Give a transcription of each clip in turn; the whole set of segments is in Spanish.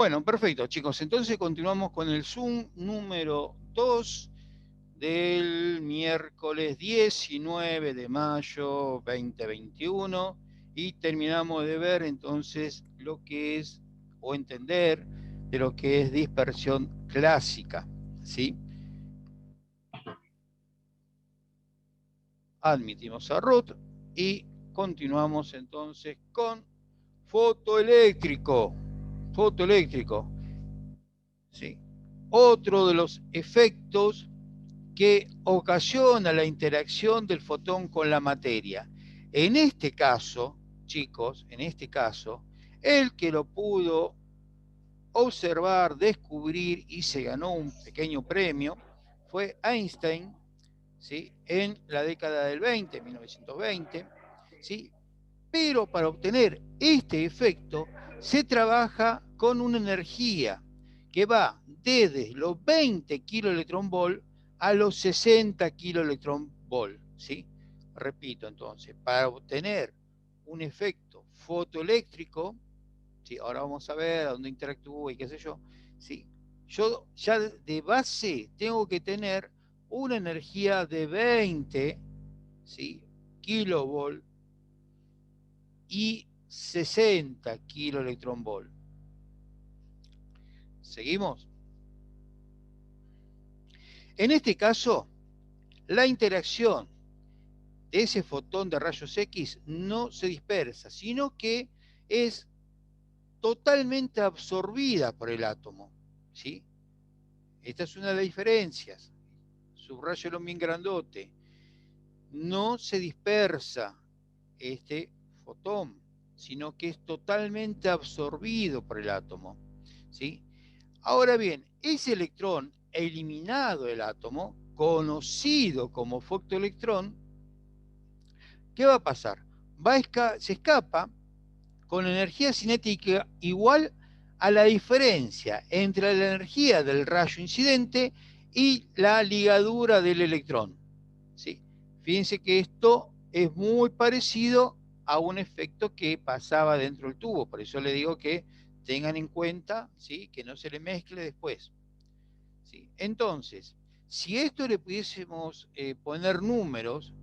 Bueno, perfecto, chicos. Entonces continuamos con el Zoom número 2 del miércoles 19 de mayo 2021 y terminamos de ver entonces lo que es, o entender, de lo que es dispersión clásica, ¿sí? Admitimos a root y continuamos entonces con fotoeléctrico. Fotoeléctrico, ¿sí? Otro de los efectos que ocasiona la interacción del fotón con la materia. En este caso, chicos, en este caso, el que lo pudo observar, descubrir y se ganó un pequeño premio fue Einstein, ¿sí? En la década del 20, 1920, ¿sí? Pero para obtener este efecto se trabaja con una energía que va desde los 20 kiloelectronvolt a los 60 kiloelectronvolt, ¿sí? Repito entonces, para obtener un efecto fotoeléctrico, ¿sí? Ahora vamos a ver a dónde interactúa y qué sé yo, ¿sí? Yo ya de base tengo que tener una energía de 20, ¿sí? Kilovolt y 60 kiloelectronvolt. ¿Seguimos? En este caso, la interacción de ese fotón de rayos X no se dispersa, sino que es totalmente absorbida por el átomo, ¿sí? Esta es una de las diferencias. Subrayalo bien grandote. No se dispersa este fotón, sino que es totalmente absorbido por el átomo, ¿sí? Ahora bien, ese electrón eliminado del átomo, conocido como fotoelectrón, ¿qué va a pasar? Se escapa con energía cinética igual a la diferencia entre la energía del rayo incidente y la ligadura del electrón, ¿sí? Fíjense que esto es muy parecido a un efecto que pasaba dentro del tubo, por eso le digo que tengan en cuenta, ¿sí? Que no se le mezcle después, ¿sí? Entonces, si esto le pudiésemos poner números,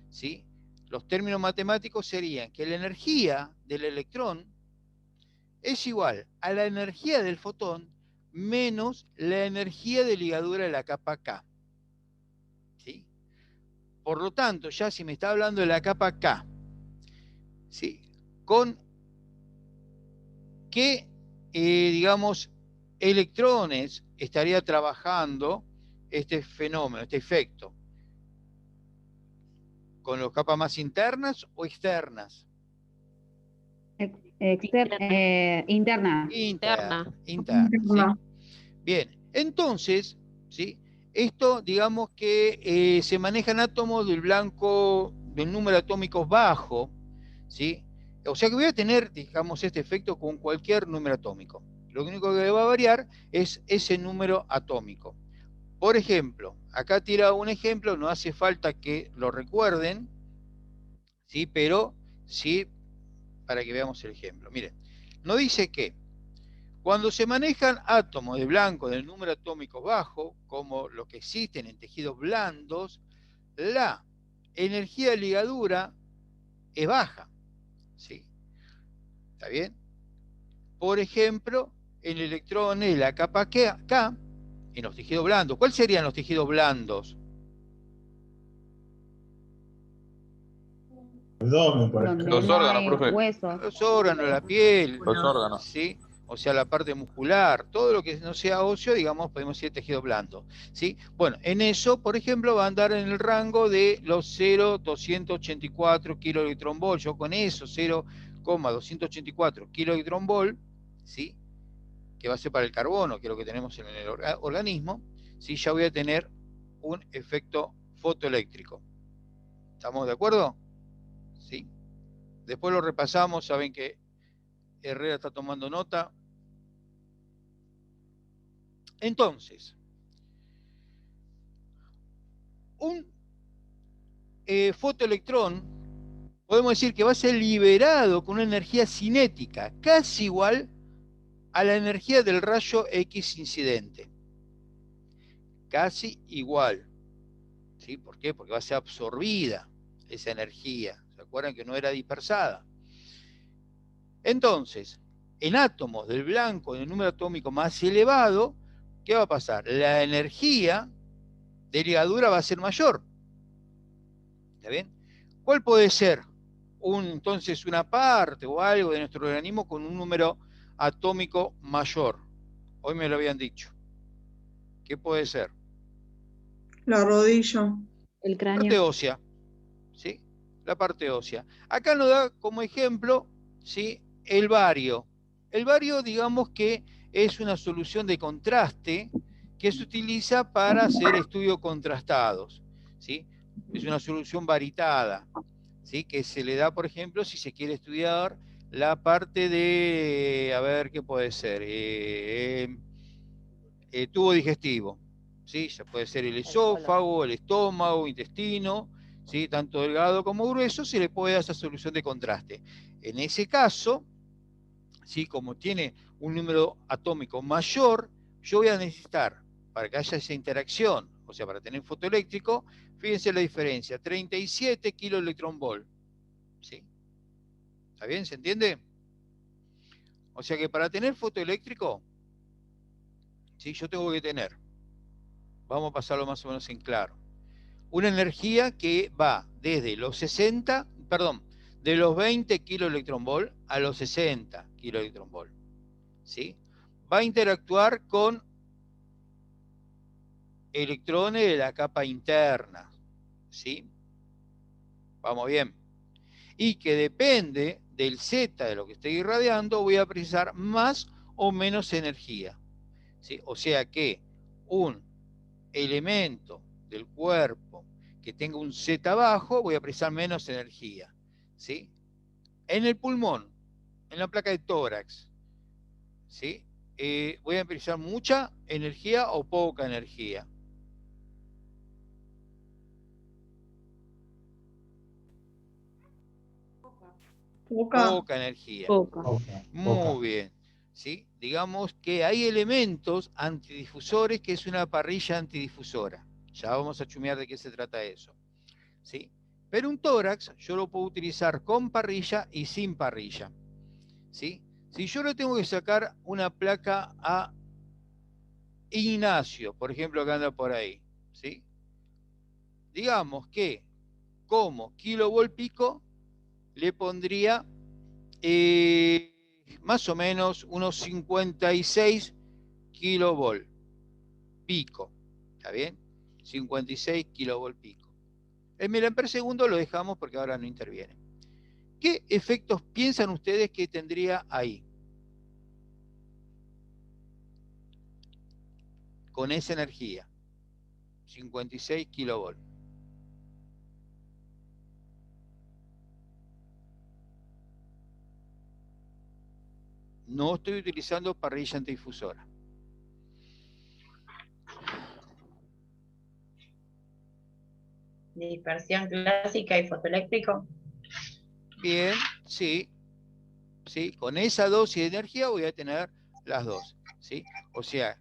¿sí? Los términos matemáticos serían que la energía del electrón es igual a la energía del fotón menos la energía de ligadura de la capa K, ¿sí? Por lo tanto, ya si me está hablando de la capa K, ¿sí? ¿Con qué, digamos, electrones estaría trabajando este fenómeno, este efecto? ¿Con las capas más internas o externas? Interna. Interna, ¿sí? Bien, entonces, ¿sí? Esto, digamos que se manejan átomos del blanco, del número atómicos bajo, ¿sí? O sea que voy a tener, digamos, este efecto con cualquier número atómico. Lo único que va a variar es ese número atómico. Por ejemplo, acá tira un ejemplo, no hace falta que lo recuerden, ¿sí? Pero sí, para que veamos el ejemplo. Miren, nos dice que cuando se manejan átomos de blanco del número atómico bajo, como los que existen en tejidos blandos, la energía de ligadura es baja, ¿sí? ¿Está bien? Por ejemplo, en electrones de la capa K, en los tejidos blandos. ¿Cuáles serían los tejidos blandos? Abdomen, por ejemplo. Donde Los no órganos, hay profe. huesos. Los órganos, la piel, Los órganos. ¿sí? O sea, la parte muscular, todo lo que no sea óseo, digamos, podemos decir tejido blando, ¿sí? Bueno, en eso, por ejemplo, va a andar en el rango de los 0,284 kiloelectronvolt. Yo con eso, 0,284 kiloelectronvolt, ¿sí? Que va a ser para el carbono, que es lo que tenemos en el organismo, ¿sí? Ya voy a tener un efecto fotoeléctrico. ¿Estamos de acuerdo? ¿Sí? Después lo repasamos, saben que Herrera está tomando nota. Entonces, un fotoelectrón, podemos decir que va a ser liberado con una energía cinética, casi igual a la energía del rayo X incidente. Casi igual. ¿Sí? ¿Por qué? Porque va a ser absorbida esa energía. ¿Se acuerdan que no era dispersada? Entonces, en átomos del blanco de número atómico más elevado, ¿qué va a pasar? La energía de ligadura va a ser mayor. ¿Está bien? ¿Cuál puede ser entonces una parte o algo de nuestro organismo con un número atómico mayor? Hoy me lo habían dicho. ¿Qué puede ser? La rodilla. El La parte cráneo. ósea. ¿Sí? La parte ósea. Acá nos da como ejemplo, ¿sí?, el bario. El bario, digamos que es una solución de contraste que se utiliza para hacer estudios contrastados. ¿Sí? Es una solución baritada, ¿sí?, que se le da, por ejemplo, si se quiere estudiar la parte de, a ver, ¿qué puede ser? Tubo digestivo. ¿Sí? Ya puede ser el esófago, el estómago, intestino, ¿sí?, tanto delgado como grueso, se le puede dar esa solución de contraste. En ese caso, ¿sí?, como tiene un número atómico mayor, yo voy a necesitar, para que haya esa interacción, o sea, para tener fotoeléctrico, fíjense la diferencia, 37 kiloelectronvolt. ¿Sí? ¿Está bien? ¿Se entiende? O sea que para tener fotoeléctrico, ¿sí?, yo tengo que tener, vamos a pasarlo más o menos en claro, una energía que va desde los 60, perdón, de los 20 kiloelectronvolt a los 60 kiloelectronvolt. ¿Sí? Va a interactuar con electrones de la capa interna. ¿Sí? Vamos bien. Y que depende del Z de lo que estoy irradiando, voy a precisar más o menos energía. ¿Sí? O sea que un elemento del cuerpo que tenga un Z bajo, voy a precisar menos energía. ¿Sí? En el pulmón, en la placa de tórax, ¿sí?, voy a precisar mucha energía o poca energía. Poca energía. Poca. Muy bien. ¿Sí? Digamos que hay elementos antidifusores que es una parrilla antidifusora. Ya vamos a chumear de qué se trata eso. ¿Sí? Pero un tórax yo lo puedo utilizar con parrilla y sin parrilla. ¿Sí? Si yo le tengo que sacar una placa a Ignacio, por ejemplo, que anda por ahí, ¿sí?, digamos que como kilovolt pico le pondría más o menos unos 56 kilovolt pico. ¿Está bien? 56 kilovolt pico. El miliamper segundo lo dejamos porque ahora no interviene. ¿Qué efectos piensan ustedes que tendría ahí? Con esa energía. 56 kilovolt. No estoy utilizando parrilla antidifusora. Dispersión clásica y fotoeléctrico. Bien, sí, ¿sí? Con esa dosis de energía voy a tener las dos, ¿sí? O sea,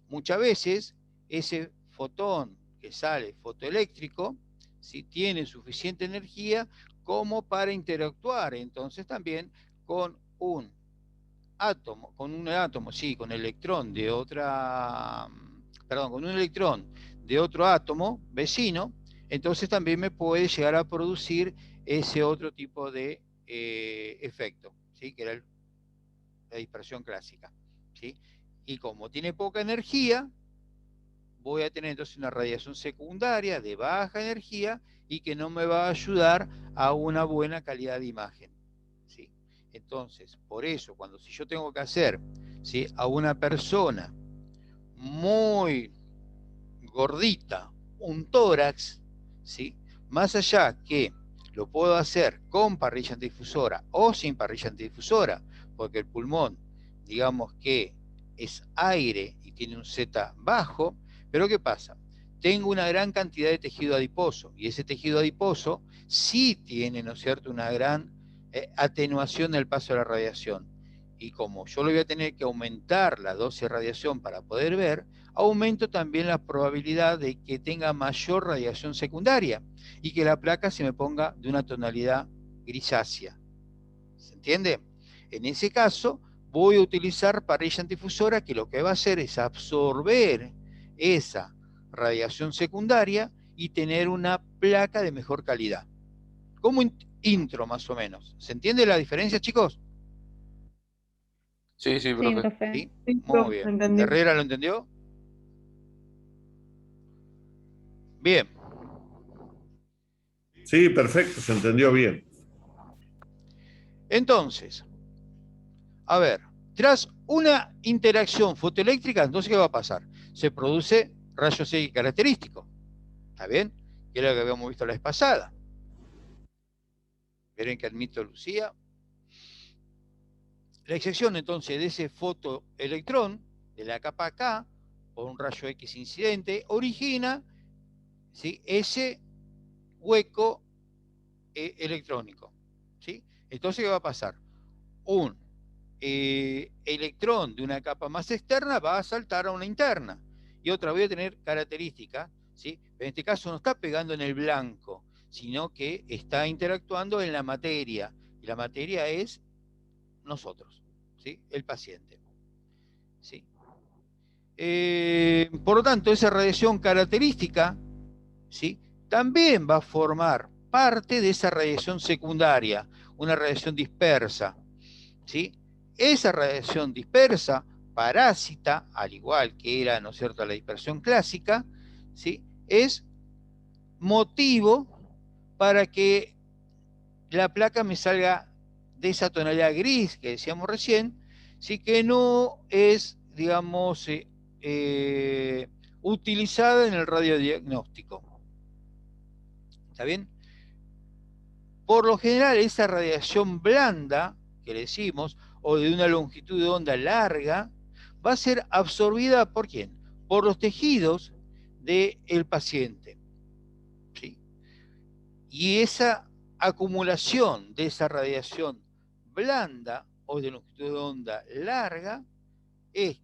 muchas veces ese fotón que sale fotoeléctrico, ¿sí?, tiene suficiente energía como para interactuar entonces también con un átomo, sí, con electrón de otra, perdón, con un electrón de otro átomo vecino, entonces también me puede llegar a producir ese otro tipo de efecto, ¿sí?, que era la dispersión clásica, ¿sí? Y como tiene poca energía, voy a tener entonces una radiación secundaria de baja energía y que no me va a ayudar a una buena calidad de imagen, ¿sí? Entonces, por eso, si yo tengo que hacer, ¿sí?, a una persona muy gordita un tórax, ¿sí?, más allá que lo puedo hacer con parrilla antidifusora o sin parrilla antidifusora, porque el pulmón, digamos que es aire y tiene un Z bajo, pero ¿qué pasa? Tengo una gran cantidad de tejido adiposo, y ese tejido adiposo sí tiene, ¿no es cierto?, una gran atenuación del paso de la radiación. y como yo le voy a tener que aumentar la dosis de radiación para poder ver, aumento también la probabilidad de que tenga mayor radiación secundaria y que la placa se me ponga de una tonalidad grisácea. ¿Se entiende? En ese caso, voy a utilizar parrilla antifusora que lo que va a hacer es absorber esa radiación secundaria y tener una placa de mejor calidad. Como intro, más o menos. ¿Se entiende la diferencia, chicos? Sí, sí, Sí, profe. profe. ¿Sí? Sí, Muy profe, bien. entendí. ¿Herrera lo entendió? Bien. Sí, perfecto, se entendió bien. Entonces, a ver, tras una interacción fotoeléctrica, entonces, ¿qué va a pasar? Se produce rayos X característicos. ¿Está bien? Que es lo que habíamos visto la vez pasada. Miren que admito Lucía. La excepción entonces de ese fotoelectrón de la capa K por un rayo X incidente origina, ¿sí?, ese hueco electrónico. ¿Sí? Entonces, ¿qué va a pasar? Un electrón de una capa más externa va a saltar a una interna y otra voy a tener características, ¿sí? En este caso no está pegando en el blanco, sino que está interactuando en la materia, y la materia es nosotros, ¿sí?, el paciente. ¿Sí? Por lo tanto, esa radiación característica, ¿sí?, también va a formar parte de esa radiación secundaria, una radiación dispersa. ¿Sí? Esa radiación dispersa, parásita, al igual que era, ¿no es cierto?, la dispersión clásica, ¿sí?, es motivo para que la placa me salga de esa tonalidad gris que decíamos recién, ¿sí?, que no es, digamos, utilizada en el radiodiagnóstico. ¿Está bien? Por lo general, esa radiación blanda, que le decimos, o de una longitud de onda larga, va a ser absorbida ¿por quién? Por los tejidos del paciente. ¿Sí? Y esa acumulación de esa radiación blanda o de longitud de onda larga es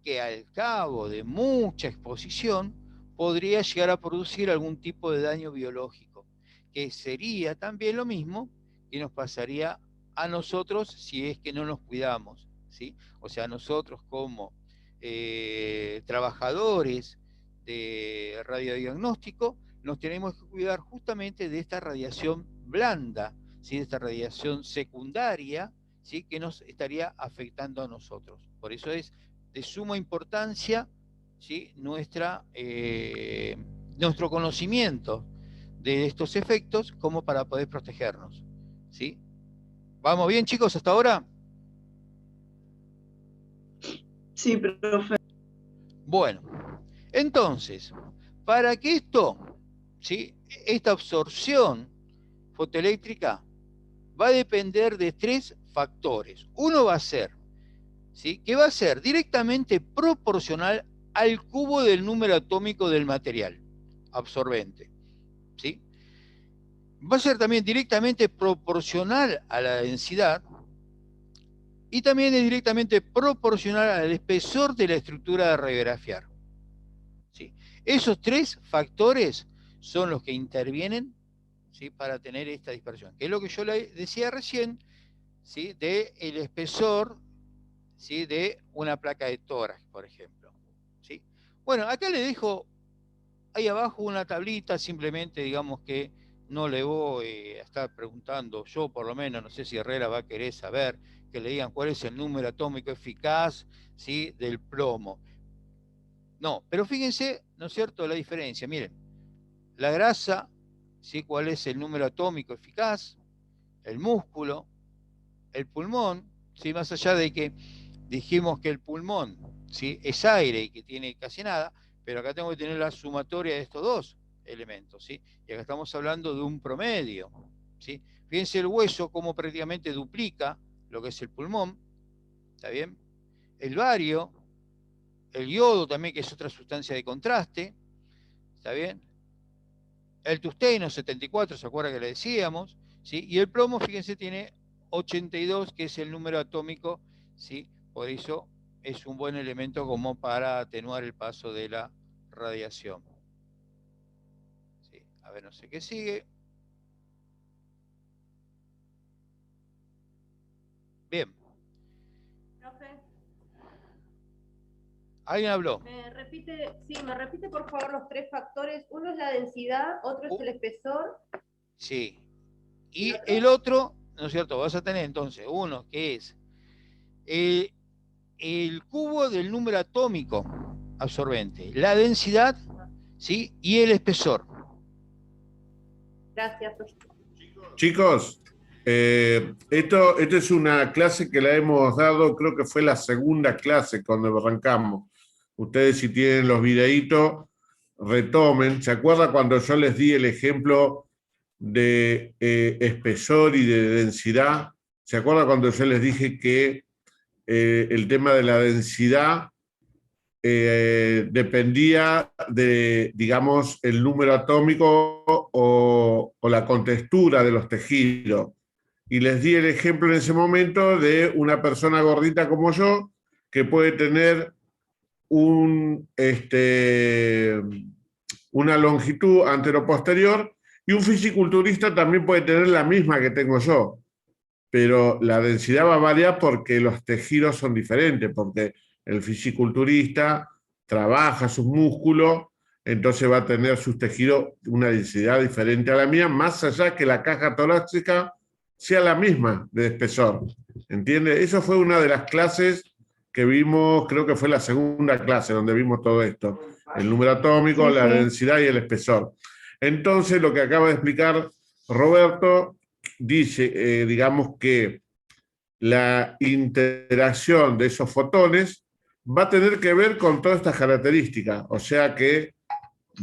que al cabo de mucha exposición podría llegar a producir algún tipo de daño biológico, que sería también lo mismo que nos pasaría a nosotros si es que no nos cuidamos, ¿sí? O sea, nosotros como trabajadores de radiodiagnóstico nos tenemos que cuidar justamente de esta radiación blanda, ¿sí?, de esta radiación secundaria, ¿sí?, que nos estaría afectando a nosotros. Por eso es de suma importancia, ¿sí?, nuestro conocimiento de estos efectos como para poder protegernos. ¿Sí? ¿Vamos bien, chicos, hasta ahora? Sí, profe. Bueno, entonces, para que esto, ¿sí?, esta absorción fotoeléctrica va a depender de 3 factores. Uno va a ser, ¿sí?, que va a ser directamente proporcional al cubo del número atómico del material absorbente. ¿Sí? Va a ser también directamente proporcional a la densidad y también es directamente proporcional al espesor de la estructura de radiografiar. ¿Sí? Esos 3 factores son los que intervienen, ¿sí?, para tener esta dispersión, que es lo que yo le decía recién, ¿sí?, del espesor, ¿sí?, de una placa de tórax, por ejemplo. ¿Sí? Bueno, acá le dejo ahí abajo una tablita, simplemente digamos que no le voy a estar preguntando, yo por lo menos, no sé si Herrera va a querer saber, que le digan cuál es el número atómico eficaz, ¿sí?, del plomo. No, pero fíjense, ¿no es cierto?, la diferencia. Miren, la grasa, ¿sí?, cuál es el número atómico eficaz, el músculo, el pulmón, ¿sí?, más allá de que dijimos que el pulmón, ¿sí?, es aire y que tiene casi nada, pero acá tengo que tener la sumatoria de estos 2 elementos, ¿sí? Y acá estamos hablando de un promedio, ¿sí? Fíjense el hueso cómo prácticamente duplica lo que es el pulmón, ¿está bien? El bario, el yodo también, que es otra sustancia de contraste, ¿está bien? El tungsteno, 74, ¿se acuerda que le decíamos? ¿Sí? Y el plomo, fíjense, tiene 82, que es el número atómico, ¿sí? Por eso es un buen elemento como para atenuar el paso de la radiación. ¿Sí? A ver, no sé qué sigue. Bien. Profe, ¿Alguien habló? me repite por favor los tres factores. Uno es la densidad, otro es el espesor. Sí. Y el otro, ¿no es cierto? Vas a tener entonces uno que es el cubo del número atómico absorbente, la densidad, ¿sí? Y el espesor. Gracias, profe. Chicos, esto es una clase que la hemos dado, creo que fue la segunda clase cuando arrancamos. Ustedes, si tienen los videitos, retomen. ¿Se acuerdan cuando yo les di el ejemplo de espesor y de densidad? ¿Se acuerdan cuando yo les dije que el tema de la densidad dependía de, digamos, el número atómico o la contextura de los tejidos? Y les di el ejemplo en ese momento de una persona gordita como yo que puede tener una longitud anteroposterior, y un fisiculturista también puede tener la misma que tengo yo, pero la densidad va a variar porque los tejidos son diferentes, porque el fisiculturista trabaja sus músculos, entonces va a tener sus tejidos una densidad diferente a la mía, más allá que la caja torácica sea la misma de espesor. ¿Entiende? Eso fue una de las clases que vimos, creo que fue la segunda clase donde vimos todo esto. El número atómico, la densidad y el espesor. Entonces, lo que acaba de explicar Roberto dice, digamos que la interacción de esos fotones va a tener que ver con todas estas características, o sea que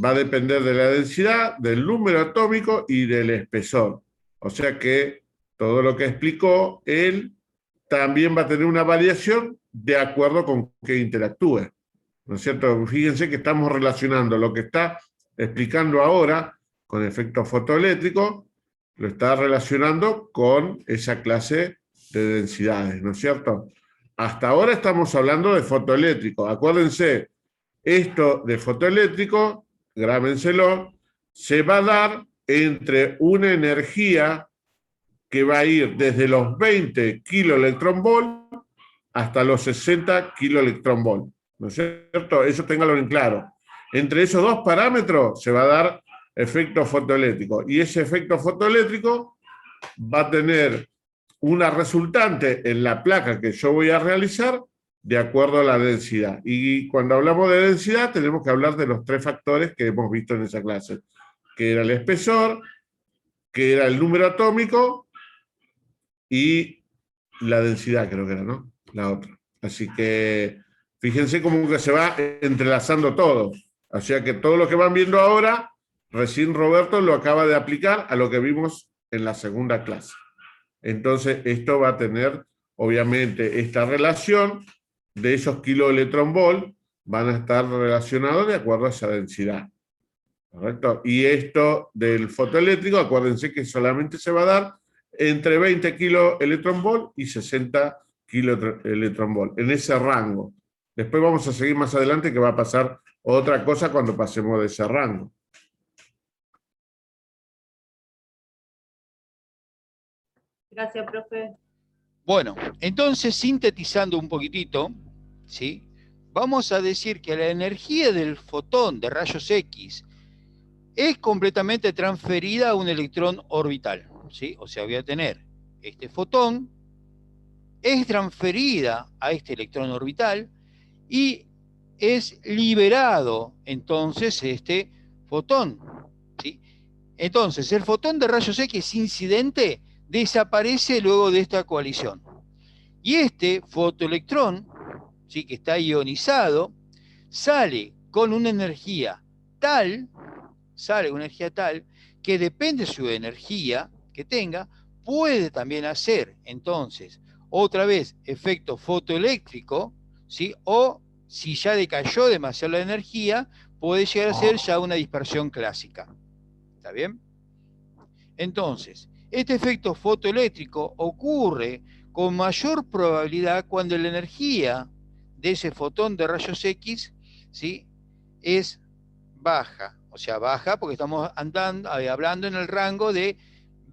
va a depender de la densidad, del número atómico y del espesor. O sea que todo lo que explicó él también va a tener una variación de acuerdo con que interactúe. ¿No es cierto? Fíjense que estamos relacionando lo que está explicando ahora con efecto fotoeléctrico, lo está relacionando con esa clase de densidades, ¿no es cierto? Hasta ahora estamos hablando de fotoeléctrico. Acuérdense, esto de fotoeléctrico, grábenselo, se va a dar entre una energía que va a ir desde los 20 kiloelectronvolt hasta los 60 kiloelectronvolt, ¿no es cierto? Eso téngalo en claro. Entre esos dos parámetros se va a dar efecto fotoeléctrico, y ese efecto fotoeléctrico va a tener una resultante en la placa que yo voy a realizar de acuerdo a la densidad. Y cuando hablamos de densidad tenemos que hablar de los tres factores que hemos visto en esa clase, que era el espesor, que era el número atómico y la densidad, creo que era, ¿no? La otra. Así que fíjense cómo que se va entrelazando todo. O sea que todo lo que van viendo ahora, recién Roberto lo acaba de aplicar a lo que vimos en la segunda clase. Entonces, esto va a tener, obviamente, esta relación de esos kiloelectronvolt van a estar relacionados de acuerdo a esa densidad. ¿Correcto? Y esto del fotoeléctrico, acuérdense que solamente se va a dar entre 20 kiloelectronvolt y 60 kiloelectronvolt, en ese rango. Después vamos a seguir más adelante que va a pasar otra cosa cuando pasemos de ese rango. Gracias, profe. Bueno, entonces sintetizando un poquitito, ¿sí? Vamos a decir que la energía del fotón de rayos X es completamente transferida a un electrón orbital, ¿sí? O sea, voy a tener este fotón, es transferida a este electrón orbital y es liberado entonces este fotón, ¿sí? Entonces, el fotón de rayos X incidente desaparece luego de esta coalición. Y este fotoelectrón, ¿sí?, que está ionizado, sale con una energía tal que depende de su energía que tenga, puede también hacer entonces otra vez efecto fotoeléctrico, ¿sí? O si ya decayó demasiado la energía, puede llegar a ser ya una dispersión clásica. ¿Está bien? Entonces, Este efecto fotoeléctrico ocurre con mayor probabilidad cuando la energía de ese fotón de rayos X, ¿sí?, es baja. O sea, baja porque estamos hablando en el rango de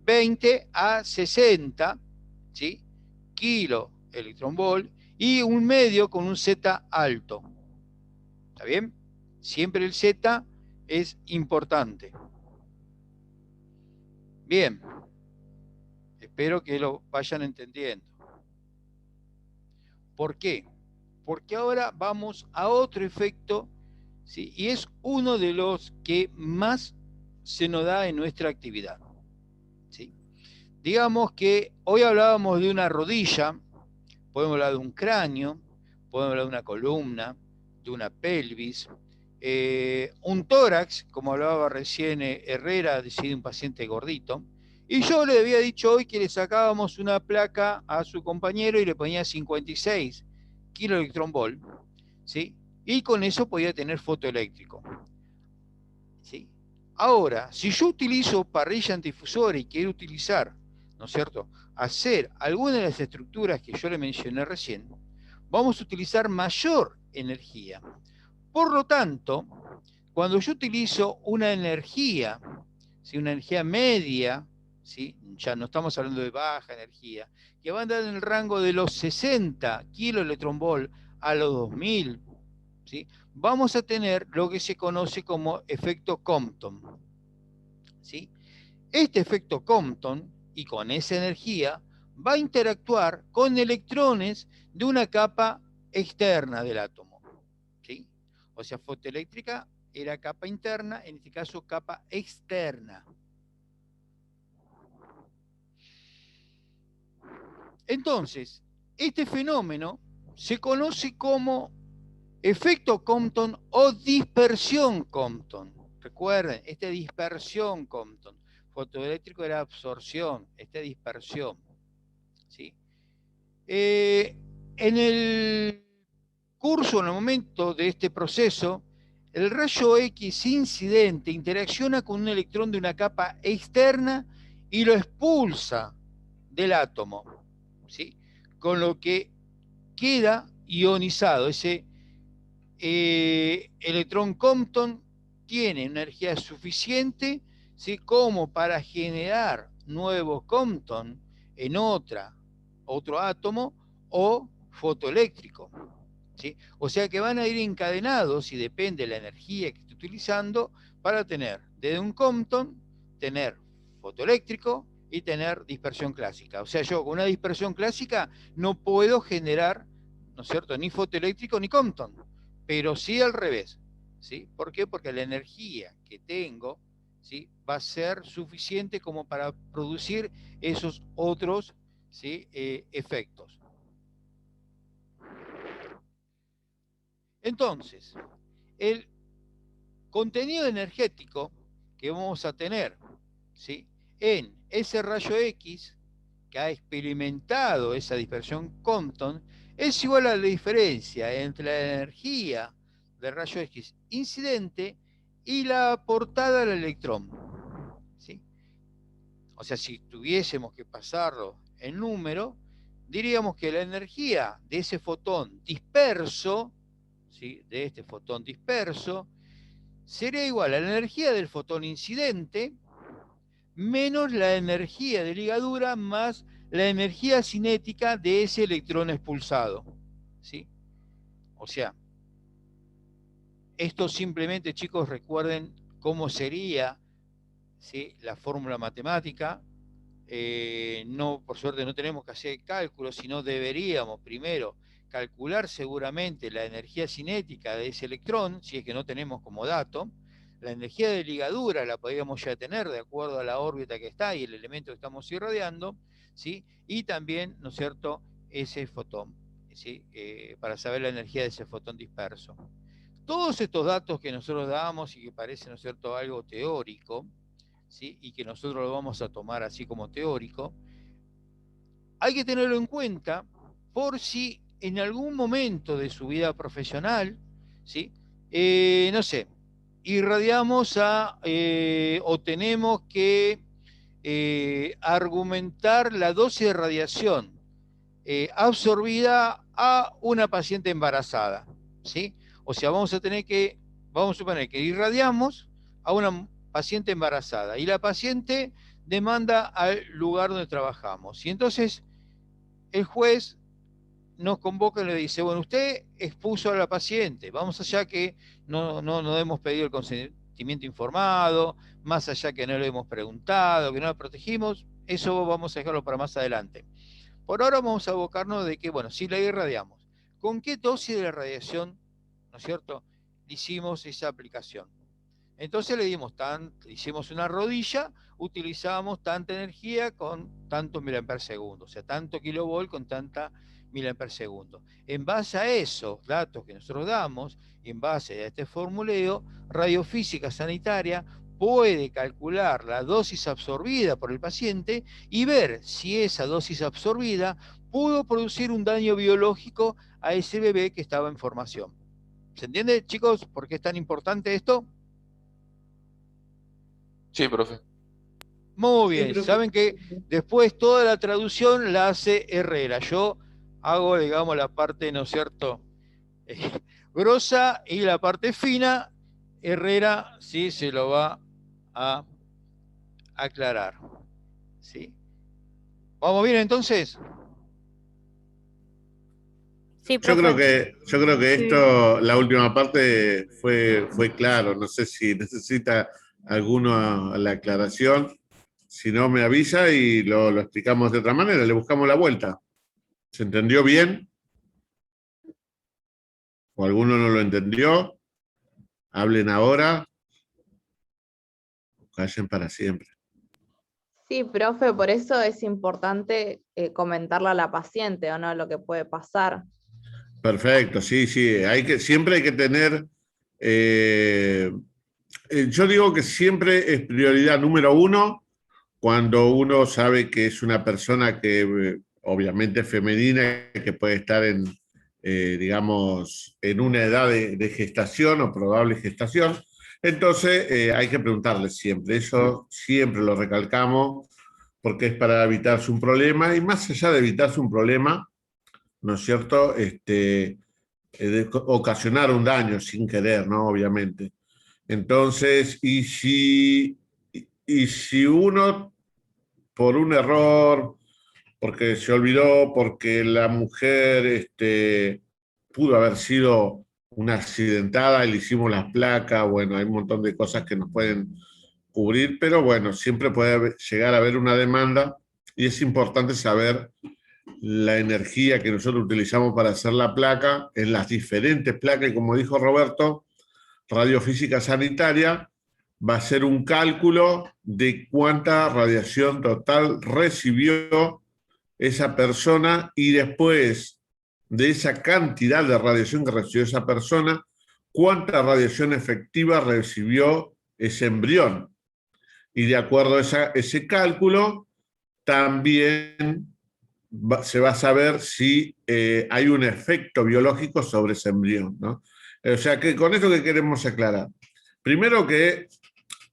20 a 60, ¿sí?, kilo electronvolt, y un medio con un Z alto. ¿Está bien? Siempre el Z es importante. Bien. Espero que lo vayan entendiendo. ¿Por qué? Porque ahora vamos a otro efecto, ¿sí?, y es uno de los que más se nos da en nuestra actividad, ¿sí? Digamos que hoy hablábamos de una rodilla, podemos hablar de un cráneo, podemos hablar de una columna, de una pelvis, un tórax, como hablaba recién Herrera, de un paciente gordito. Y yo le había dicho hoy que le sacábamos una placa a su compañero y le ponía 56 kiloelectronvolt, ¿sí? Y con eso podía tener fotoeléctrico, ¿sí? Ahora, si yo utilizo parrilla antidifusora y quiero utilizar, ¿no es cierto?, hacer alguna de las estructuras que yo le mencioné recién, vamos a utilizar mayor energía. Por lo tanto, cuando yo utilizo una energía, ¿sí?, una energía media, ¿sí?, ya no estamos hablando de baja energía, que va a andar en el rango de los 60 kiloelectronvolt a los 2000, ¿sí?, vamos a tener lo que se conoce como efecto Compton, ¿sí? Este efecto Compton, y con esa energía, va a interactuar con electrones de una capa externa del átomo, ¿sí? O sea, fotoeléctrica era capa interna, en este caso capa externa. Entonces, este fenómeno se conoce como efecto Compton o dispersión Compton. Recuerden, esta dispersión Compton. Fotoeléctrico era absorción, esta dispersión, ¿sí? En el curso, en el momento de este proceso, el rayo X incidente interacciona con un electrón de una capa externa y lo expulsa del átomo, ¿sí?, con lo que queda ionizado. Ese electrón Compton tiene energía suficiente, ¿sí?, como para generar nuevos Compton en otro átomo o fotoeléctrico, ¿sí? O sea que van a ir encadenados, y depende de la energía que esté utilizando, para tener desde un Compton, tener fotoeléctrico y tener dispersión clásica. O sea, yo con una dispersión clásica no puedo generar, ¿no es cierto?, ni fotoeléctrico ni Compton, pero sí al revés, ¿sí? ¿Por qué? Porque la energía que tengo, ¿sí?, va a ser suficiente como para producir esos otros, ¿sí?, efectos. Entonces, el contenido energético que vamos a tener, ¿sí?, en ese rayo X que ha experimentado esa dispersión Compton es igual a la diferencia entre la energía del rayo X incidente y la aportada al electrón, ¿sí? O sea, si tuviésemos que pasarlo en número, diríamos que la energía de ese fotón disperso, ¿sí?, de este fotón disperso, sería igual a la energía del fotón incidente menos la energía de ligadura más la energía cinética de ese electrón expulsado, ¿sí? O sea, esto simplemente, chicos, recuerden cómo sería, ¿sí?, la fórmula matemática. No, por suerte no tenemos que hacer cálculos, sino deberíamos primero calcular seguramente la energía cinética de ese electrón, si es que no tenemos como dato. La energía de ligadura la podríamos ya tener de acuerdo a la órbita que está y el elemento que estamos irradiando, ¿sí? Y también, ¿no es cierto?, ese fotón, ¿sí?, para saber la energía de ese fotón disperso. Todos estos datos que nosotros damos y que parecen, ¿no es cierto?, algo teórico, ¿sí?, y que nosotros lo vamos a tomar así como teórico, hay que tenerlo en cuenta por si en algún momento de su vida profesional, ¿sí?, no sé, irradiamos o tenemos que argumentar la dosis de radiación absorbida a una paciente embarazada, ¿sí? O sea, vamos a suponer que irradiamos a una paciente embarazada y la paciente demanda al lugar donde trabajamos. Y entonces el juez nos convoca y le dice, bueno, usted expuso a la paciente, vamos allá que no hemos pedido el consentimiento informado, más allá que no le hemos preguntado, que no la protegimos, eso vamos a dejarlo para más adelante. Por ahora vamos a abocarnos de que, bueno, si la irradiamos, ¿con qué dosis de la radiación, no es cierto?, hicimos esa aplicación? Entonces hicimos una rodilla, utilizábamos tanta energía con tantos miliamperes segundo, o sea, tanto kilovolt con tanta miliamperes segundo. En base a esos datos que nosotros damos, en base a este formuleo, Radiofísica Sanitaria puede calcular la dosis absorbida por el paciente y ver si esa dosis absorbida pudo producir un daño biológico a ese bebé que estaba en formación. ¿Se entiende, chicos, por qué es tan importante esto? Sí, profe. Muy Sí, bien, profe. saben que después toda la traducción la hace Herrera. Yo hago, digamos, la parte, ¿no es cierto?, grosa, y la parte fina, Herrera sí se lo va a aclarar. ¿Sí? ¿Vamos bien entonces? Sí, Yo creo profe. que Sí. esto, la última parte fue claro. No sé si necesita alguna la aclaración. Si no, me avisa y lo explicamos de otra manera, le buscamos la vuelta. ¿Se entendió bien? ¿O alguno no lo entendió? Hablen ahora o callen para siempre. Sí, profe, por eso es importante comentarle a la paciente, ¿o no?, lo que puede pasar. Perfecto, sí, sí. Siempre hay que tener. Yo digo que siempre es prioridad número uno cuando uno sabe que es una persona que obviamente es femenina, que puede estar digamos, en una edad de gestación o probable gestación. Entonces hay que preguntarle siempre. Eso siempre lo recalcamos porque es para evitarse un problema y más allá de evitarse un problema, ¿no es cierto?, de ocasionar un daño sin querer, ¿no? Obviamente. Entonces, y si uno, por un error, porque se olvidó, porque la mujer pudo haber sido una accidentada y le hicimos las placas, bueno, hay un montón de cosas que nos pueden cubrir, pero bueno, siempre puede llegar a haber una demanda y es importante saber la energía que nosotros utilizamos para hacer la placa en las diferentes placas, y como dijo Roberto, Radiofísica Sanitaria va a ser un cálculo de cuánta radiación total recibió esa persona y después de esa cantidad de radiación que recibió esa persona, cuánta radiación efectiva recibió ese embrión. Y de acuerdo a ese cálculo, también se va a saber si hay un efecto biológico sobre ese embrión, ¿no? O sea, que con esto que queremos aclarar. Primero que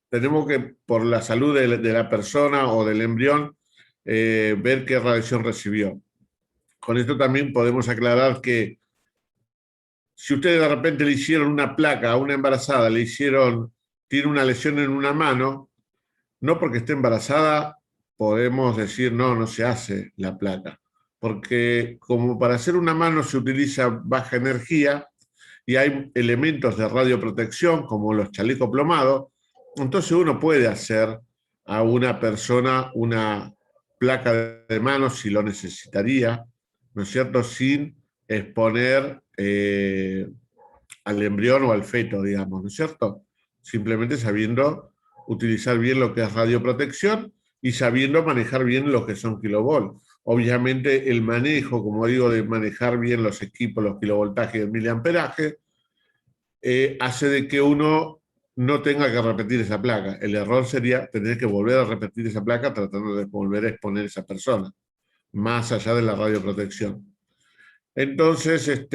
tenemos que, por la salud de la persona o del embrión, ver qué radiación recibió. Con esto también podemos aclarar que si ustedes de repente le hicieron una placa a una embarazada, tiene una lesión en una mano, no porque esté embarazada podemos decir no se hace la placa, porque como para hacer una mano se utiliza baja energía y hay elementos de radioprotección como los chalecos plomados, entonces uno puede hacer a una persona una placa de mano si lo necesitaría, ¿no es cierto?, sin exponer al embrión o al feto, digamos, ¿no es cierto? Simplemente sabiendo utilizar bien lo que es radioprotección y sabiendo manejar bien lo que son kilovolts. Obviamente el manejo, como digo, de manejar bien los equipos, los kilovoltajes y el miliamperaje, hace de que uno no tenga que repetir esa placa. El error sería tener que volver a repetir esa placa tratando de volver a exponer a esa persona, más allá de la radioprotección. Entonces,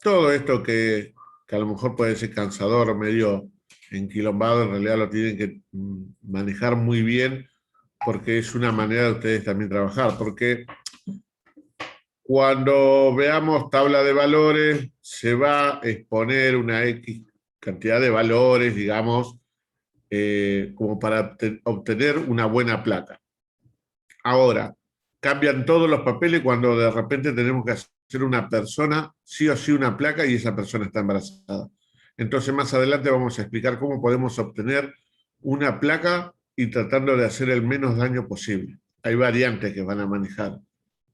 todo esto que a lo mejor puede ser cansador o medio enquilombado, en realidad lo tienen que manejar muy bien porque es una manera de ustedes también trabajar, porque cuando veamos tabla de valores, se va a exponer una X cantidad de valores, digamos, como para obtener una buena placa. Ahora, cambian todos los papeles cuando de repente tenemos que hacer una persona, sí o sí una placa, y esa persona está embarazada. Entonces, más adelante vamos a explicar cómo podemos obtener una placa y tratando de hacer el menos daño posible. Hay variantes que van a manejar.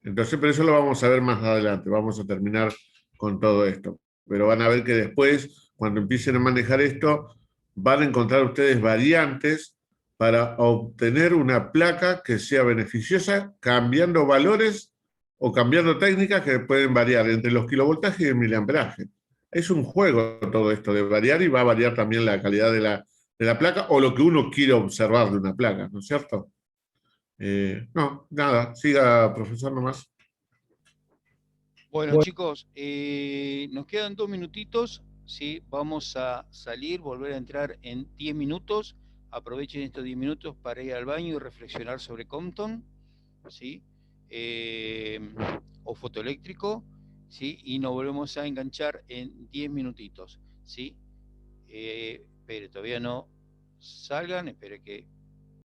Entonces, pero eso lo vamos a ver más adelante. Vamos a terminar con todo esto. Pero van a ver que después, cuando empiecen a manejar esto, van a encontrar ustedes variantes para obtener una placa que sea beneficiosa, cambiando valores o cambiando técnicas que pueden variar entre los kilovoltajes y el miliamperaje. Es un juego todo esto de variar, y va a variar también la calidad de la placa o lo que uno quiere observar de una placa, ¿no es cierto? No, nada, siga, profesor, nomás. Bueno, chicos, nos quedan 2 minutitos, ¿sí? Vamos a salir, volver a entrar en 10 minutos. Aprovechen estos 10 minutos para ir al baño y reflexionar sobre Compton, ¿sí? O fotoeléctrico, ¿sí? Y nos volvemos a enganchar en 10 minutitos, ¿sí? Espere, todavía no salgan, espere que